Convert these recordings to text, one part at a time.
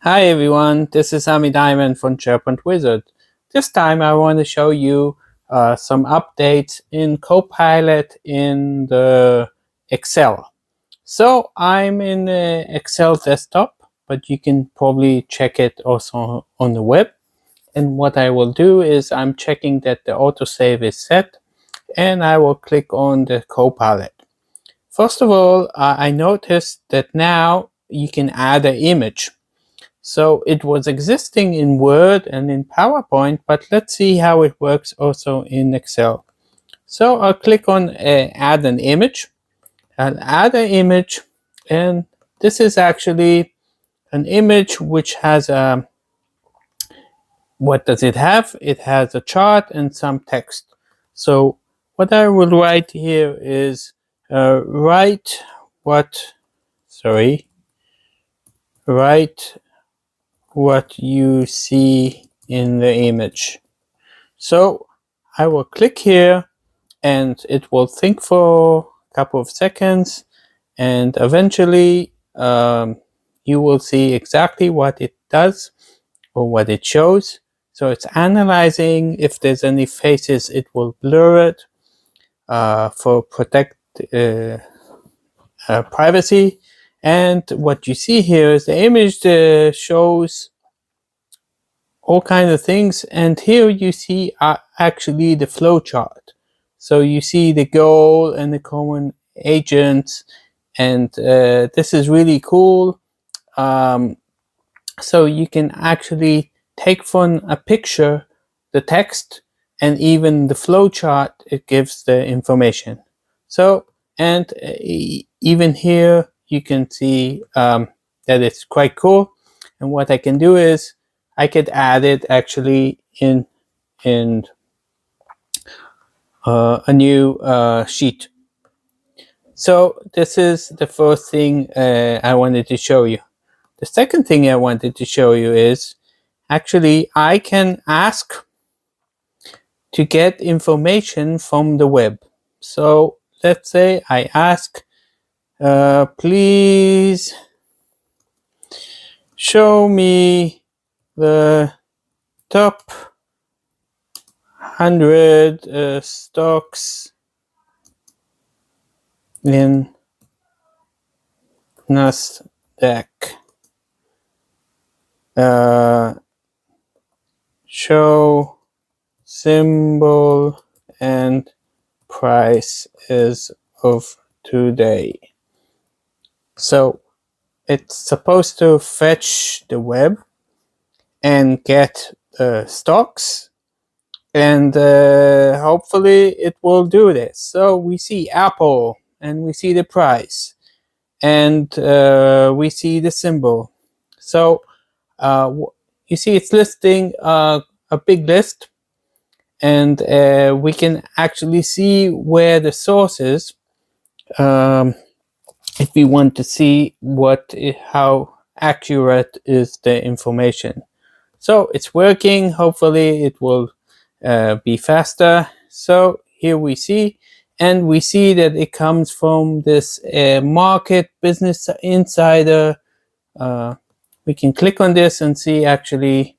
Hi everyone, this is Ami Diamond from SharePoint Wizard. This time I want to show you some updates in Copilot in the Excel. So I'm in the Excel desktop, but you can probably check it also on the web. And what I will do is I'm checking that the autosave is set, and I will click on the Copilot. First of all, I noticed that now you can add an image. So it was existing in Word and in PowerPoint, but let's see how it works also in Excel. So I'll click on add an image. I'll add an image, and this is actually an image which has a, what does it have? It has a chart and some text. So what I will write here is write what you see in the image. So I will click here and it will think for a couple of seconds, and eventually you will see exactly what it does or what it shows. So it's analyzing. If there's any faces, it will blur it for protect privacy. And what you see here is the image shows all kinds of things, and here you see actually the flow chart. So you see the goal and the common agents, and this is really cool. So you can actually take from a picture the text, and even the flow chart, it gives the information. So, and even here you can see that it's quite cool. And what I can do is I could add it actually in a new sheet. So this is the first thing I wanted to show you. The second thing I wanted to show you is actually I can ask to get information from the web. So let's say I ask, please show me the top 100 stocks in Nasdaq. Show symbol and price as of today. So it's supposed to fetch the web and get stocks, and hopefully it will do this. So we see Apple, and we see the price, and we see the symbol. So you see it's listing a big list, and we can actually see where the source is if we want to see how accurate is the information. So it's working. Hopefully it will be faster. So here we see, and we see that it comes from this Market Business Insider. We can click on this and see actually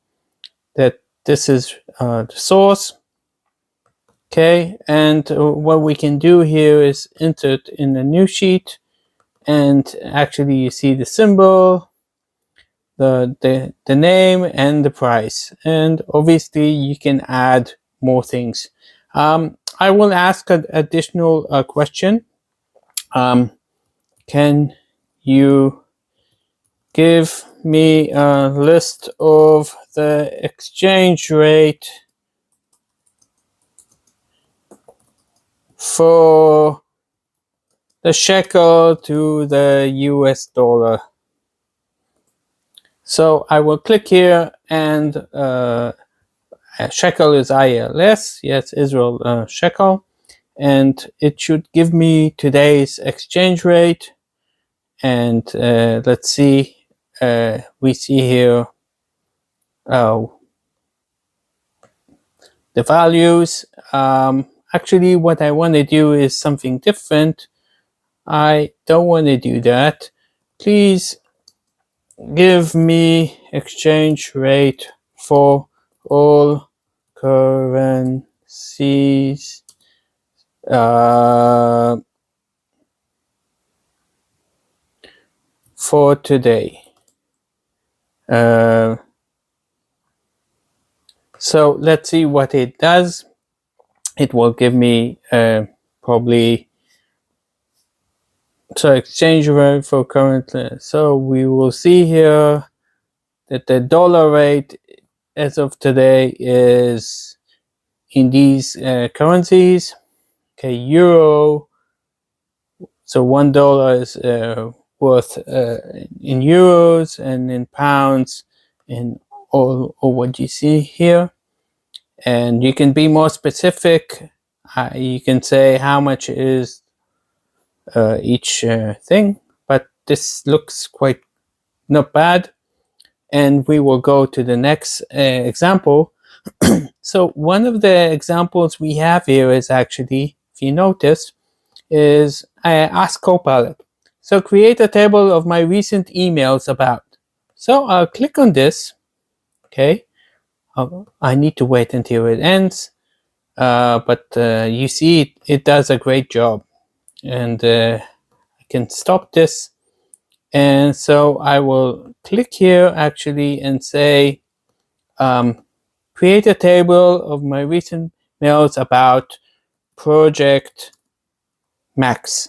that this is the source. Okay, and what we can do here is enter it in the new sheet, and actually you see the symbol, the name, and the price, and obviously you can add more things. I will ask an additional question. Can you give me a list of the exchange rate for the shekel to the US dollar? So I will click here, and shekel is ILS, yes, Israel shekel, and it should give me today's exchange rate. And let's see, we see here the values. Actually, what I want to do is something different. I don't want to do that. Please give me exchange rate for all currencies for today. So let's see what it does. It will give me probably exchange rate for currently. So we will see here that the dollar rate as of today is in these currencies. Okay, euro. So $1 is worth in euros, and in pounds in all what you see here. And you can be more specific. You can say how much is each thing, but this looks quite not bad. And we will go to the next example. So one of the examples we have here is actually, if you notice, is I ask Copilot. So create a table of my recent emails about. So I'll click on this. Okay. I need to wait until it ends. But you see it does a great job. And I can stop this. And so I will click here actually and say, create a table of my recent mails about project Max.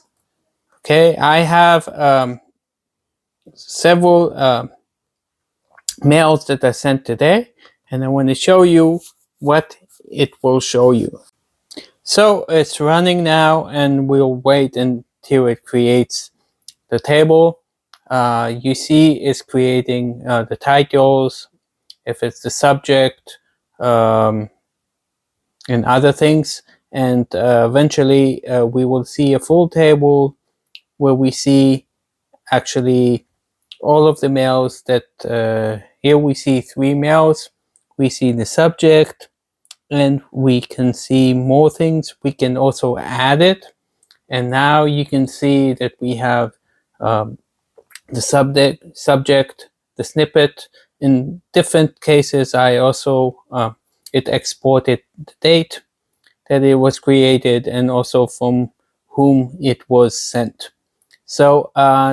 Okay, I have several mails that I sent today, and I want to show you what it will show you. So it's running now, and we'll wait until it creates the table. You see it's creating the titles, if it's the subject, and other things. And eventually we will see a full table where we see actually all of the mails that here we see 3 mails. We see the subject, and we can see more things. We can also add it. And now you can see that we have the subject, the snippet. In different cases, I also it exported the date that it was created and also from whom it was sent. So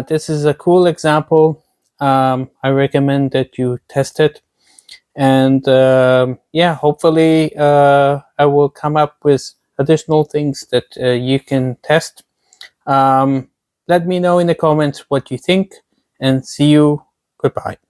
this is a cool example. I recommend that you test it. And yeah, hopefully I will come up with additional things that you can test. Let me know in the comments what you think, and see you. Goodbye.